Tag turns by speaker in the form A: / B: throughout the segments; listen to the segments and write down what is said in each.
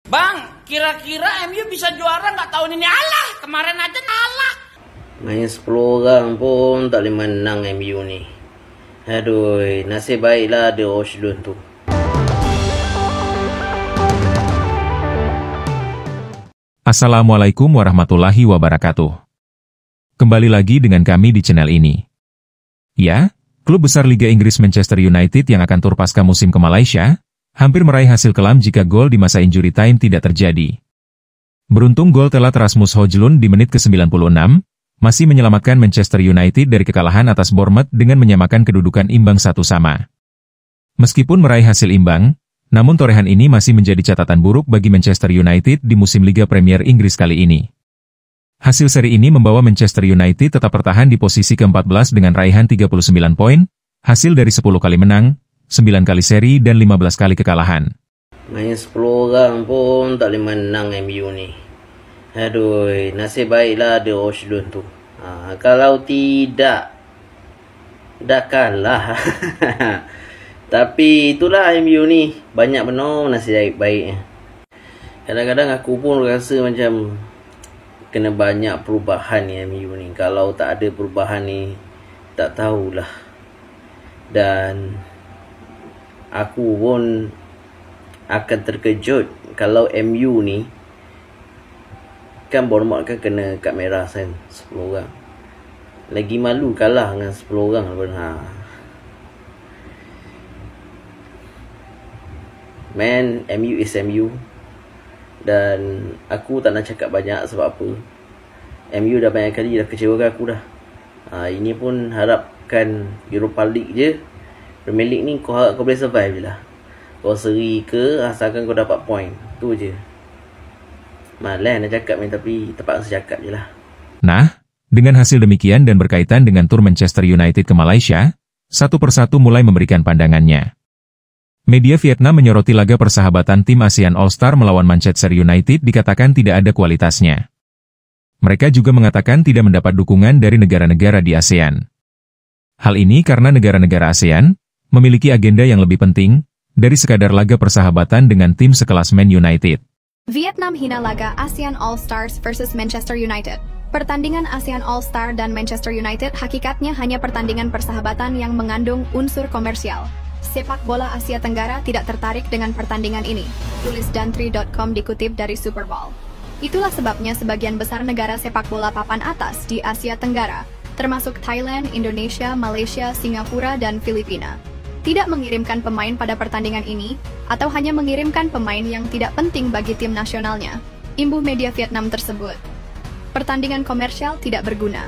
A: Bang, kira-kira MU bisa juara nggak tahun ini? Alah, kemarin aja kalah.
B: Main 10 orang pun tak boleh menang MU ni. Aduh, nasib baiklah ada Oshlun tu.
C: Assalamualaikum warahmatullahi wabarakatuh. Kembali lagi dengan kami di channel ini. Ya, klub besar Liga Inggris Manchester United yang akan tur pasca musim ke Malaysia, hampir meraih hasil kelam jika gol di masa injury time tidak terjadi. Beruntung gol telat Rasmus Højlund di menit ke-96, masih menyelamatkan Manchester United dari kekalahan atas Bournemouth dengan menyamakan kedudukan imbang 1-1. Meskipun meraih hasil imbang, namun torehan ini masih menjadi catatan buruk bagi Manchester United di musim Liga Premier Inggris kali ini. Hasil seri ini membawa Manchester United tetap bertahan di posisi ke-14 dengan raihan 39 poin, hasil dari 10 kali menang, 9 kali seri dan 15 kali kekalahan.
B: Main 10 orang pun tak boleh menang MU ni. Aduh, nasib baiklah ada Oshlun tu. Kalau tidak, dah kalah. Tapi itulah MU ni, banyak benar nasib baiknya. Kadang-kadang aku pun rasa macam kena banyak perubahan ni MU ni. Kalau tak ada perubahan ni, tak tahulah. Dan aku pun akan terkejut kalau MU ni, kan Bournemouth kan kena kad merah kan, 10 orang. Lagi malu kalah dengan 10 orang pun. Man, MU is MU. Dan aku tak nak cakap banyak sebab apa. MU dah banyak kali dah kecewakan aku dah. Ini pun harapkan Europa League je. Premier League ni kau harap kau boleh survive je lah. Kau seri ke asalkan kau dapat point. Tu je. Malas nak cakap ni, tapi terpaksa cakap je lah.
C: Nah, dengan hasil demikian dan berkaitan dengan tur Manchester United ke Malaysia, satu persatu mulai memberikan pandangannya. Media Vietnam menyoroti laga persahabatan tim ASEAN All-Star melawan Manchester United dikatakan tidak ada kualitasnya. Mereka juga mengatakan tidak mendapat dukungan dari negara-negara di ASEAN. Hal ini karena negara-negara ASEAN memiliki agenda yang lebih penting dari sekadar laga persahabatan dengan tim sekelas Man United.
D: Vietnam hina laga ASEAN All-Stars versus Manchester United. Pertandingan ASEAN All-Star dan Manchester United hakikatnya hanya pertandingan persahabatan yang mengandung unsur komersial. Sepak bola Asia Tenggara tidak tertarik dengan pertandingan ini, tulis Dantri.com dikutip dari Super Bowl. Itulah sebabnya sebagian besar negara sepak bola papan atas di Asia Tenggara, termasuk Thailand, Indonesia, Malaysia, Singapura, dan Filipina, tidak mengirimkan pemain pada pertandingan ini, atau hanya mengirimkan pemain yang tidak penting bagi tim nasionalnya, imbuh media Vietnam tersebut. Pertandingan komersial tidak berguna.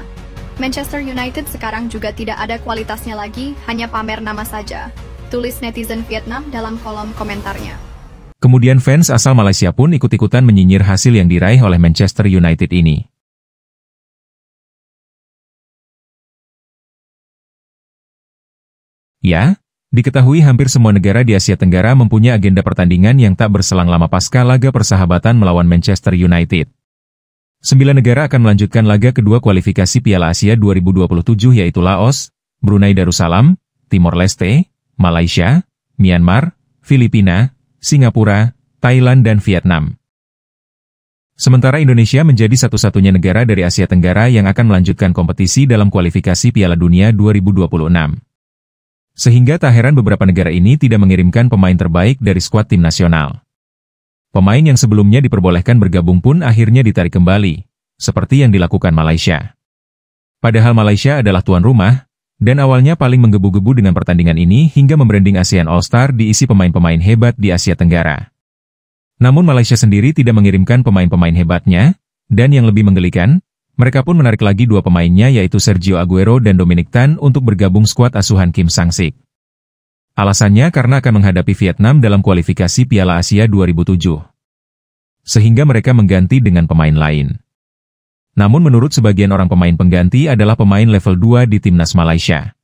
D: Manchester United sekarang juga tidak ada kualitasnya lagi, hanya pamer nama saja, tulis netizen Vietnam dalam kolom komentarnya.
C: Kemudian fans asal Malaysia pun ikut-ikutan menyinyir hasil yang diraih oleh Manchester United ini. Ya, diketahui hampir semua negara di Asia Tenggara mempunyai agenda pertandingan yang tak berselang lama pasca laga persahabatan melawan Manchester United. 9 negara akan melanjutkan laga kedua kualifikasi Piala Asia 2027 yaitu Laos, Brunei Darussalam, Timor Leste, Malaysia, Myanmar, Filipina, Singapura, Thailand dan Vietnam. Sementara Indonesia menjadi satu-satunya negara dari Asia Tenggara yang akan melanjutkan kompetisi dalam kualifikasi Piala Dunia 2026. Sehingga tak heran beberapa negara ini tidak mengirimkan pemain terbaik dari skuad tim nasional. Pemain yang sebelumnya diperbolehkan bergabung pun akhirnya ditarik kembali, seperti yang dilakukan Malaysia. Padahal Malaysia adalah tuan rumah, dan awalnya paling menggebu-gebu dengan pertandingan ini hingga membranding ASEAN All-Star diisi pemain-pemain hebat di Asia Tenggara. Namun Malaysia sendiri tidak mengirimkan pemain-pemain hebatnya, dan yang lebih menggelikan, mereka pun menarik lagi 2 pemainnya yaitu Sergio Aguero dan Dominic Tan untuk bergabung skuad asuhan Kim Sang-sik. Alasannya karena akan menghadapi Vietnam dalam kualifikasi Piala Asia 2007. Sehingga mereka mengganti dengan pemain lain. Namun menurut sebagian orang pemain pengganti adalah pemain level 2 di timnas Malaysia.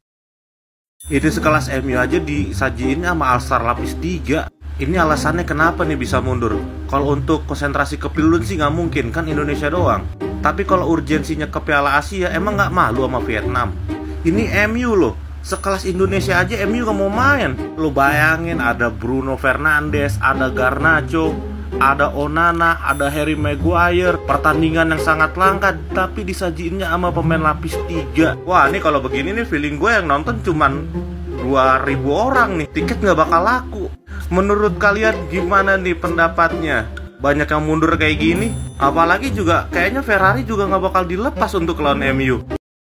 E: Itu sekelas MU aja disajiin sama All-Star lapis 3. Ini alasannya kenapa nih bisa mundur. Kalau untuk konsentrasi ke Pilun sih nggak mungkin, kan Indonesia doang. Tapi kalau urgensinya ke Piala Asia, emang nggak malu sama Vietnam. Ini MU loh, sekelas Indonesia aja MU nggak mau main. Lo bayangin ada Bruno Fernandes, ada Garnacho, ada Onana, ada Harry Maguire, pertandingan yang sangat langka, tapi disajiinnya sama pemain lapis 3. Wah, ini kalau begini nih feeling gue yang nonton cuman 2.000 orang nih, tiket nggak bakal laku. Menurut kalian gimana nih pendapatnya? Banyak yang mundur kayak gini, apalagi juga kayaknya Ferrari juga nggak bakal dilepas untuk lawan MU.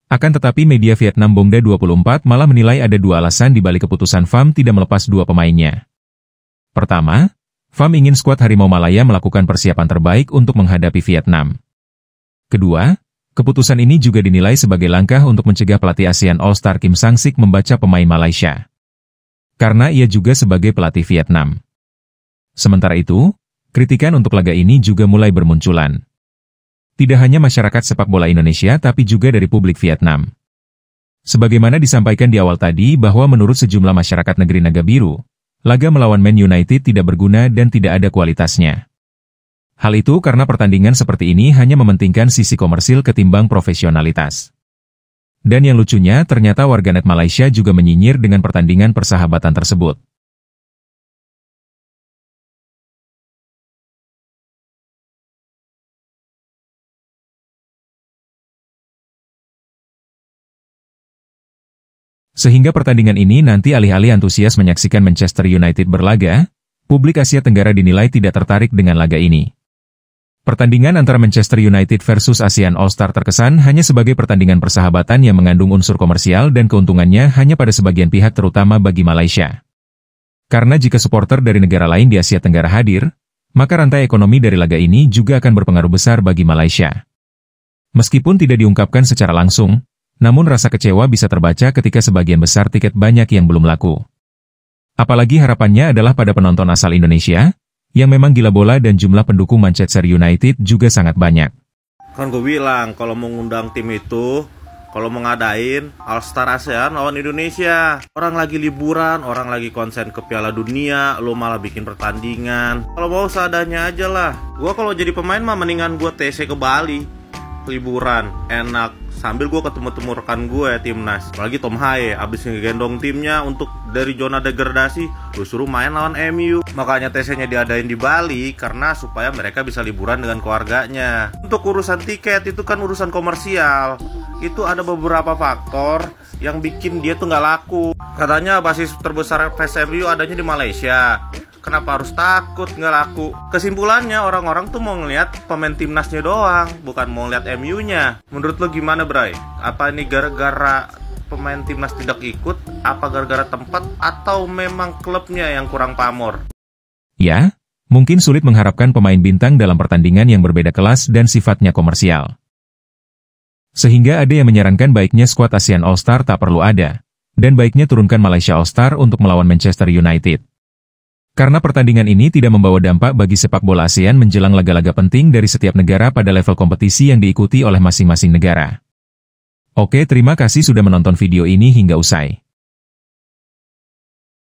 C: Akan tetapi media Vietnam Bongda 24 malah menilai ada dua alasan di balik keputusan FAM tidak melepas dua pemainnya. Pertama, FAM ingin skuad Harimau Malaya melakukan persiapan terbaik untuk menghadapi Vietnam. Kedua, keputusan ini juga dinilai sebagai langkah untuk mencegah pelatih ASEAN All-Star Kim Sang-sik membaca pemain Malaysia. Karena ia juga sebagai pelatih Vietnam. Sementara itu, kritikan untuk laga ini juga mulai bermunculan. Tidak hanya masyarakat sepak bola Indonesia tapi juga dari publik Vietnam. Sebagaimana disampaikan di awal tadi bahwa menurut sejumlah masyarakat negeri Naga Biru, laga melawan Man United tidak berguna dan tidak ada kualitasnya. Hal itu karena pertandingan seperti ini hanya mementingkan sisi komersil ketimbang profesionalitas. Dan yang lucunya ternyata warganet Malaysia juga menyinyir dengan pertandingan persahabatan tersebut. Sehingga pertandingan ini nanti alih-alih antusias menyaksikan Manchester United berlaga, publik Asia Tenggara dinilai tidak tertarik dengan laga ini. Pertandingan antara Manchester United versus ASEAN All-Star terkesan hanya sebagai pertandingan persahabatan yang mengandung unsur komersial dan keuntungannya hanya pada sebagian pihak terutama bagi Malaysia. Karena jika supporter dari negara lain di Asia Tenggara hadir, maka rantai ekonomi dari laga ini juga akan berpengaruh besar bagi Malaysia. Meskipun tidak diungkapkan secara langsung, namun rasa kecewa bisa terbaca ketika sebagian besar tiket banyak yang belum laku. Apalagi harapannya adalah pada penonton asal Indonesia, yang memang gila bola dan jumlah pendukung Manchester United juga sangat banyak.
E: Kan gue bilang, kalau mau ngundang tim itu, kalau mau ngadain All-Star ASEAN lawan Indonesia. Orang lagi liburan, orang lagi konsen ke Piala Dunia, lo malah bikin pertandingan. Kalau mau seadanya aja lah. Gue kalau jadi pemain mah mendingan gue TC ke Bali. Liburan, enak, sambil gue ketemu-temu rekan gue timnas. Apalagi Tom Haye, abis ngegendong timnya untuk dari zona degradasi, gue suruh main lawan MU. Makanya TC-nya diadain di Bali, karena supaya mereka bisa liburan dengan keluarganya. Untuk urusan tiket, itu kan urusan komersial. Itu ada beberapa faktor yang bikin dia tuh nggak laku. Katanya basis terbesar fans MU adanya di Malaysia. Kenapa harus takut nggak laku? Kesimpulannya orang-orang tuh mau ngeliat pemain timnasnya doang, bukan mau ngeliat MU-nya. Menurut lo gimana, Bray? Apa ini gara-gara pemain timnas tidak ikut? Apa gara-gara tempat? Atau memang klubnya yang kurang pamor?
C: Ya, mungkin sulit mengharapkan pemain bintang dalam pertandingan yang berbeda kelas dan sifatnya komersial. Sehingga ada yang menyarankan baiknya skuad ASEAN All-Star tak perlu ada, dan baiknya turunkan Malaysia All-Star untuk melawan Manchester United. Karena pertandingan ini tidak membawa dampak bagi sepak bola ASEAN menjelang laga-laga penting dari setiap negara pada level kompetisi yang diikuti oleh masing-masing negara. Oke, terima kasih sudah menonton video ini hingga usai.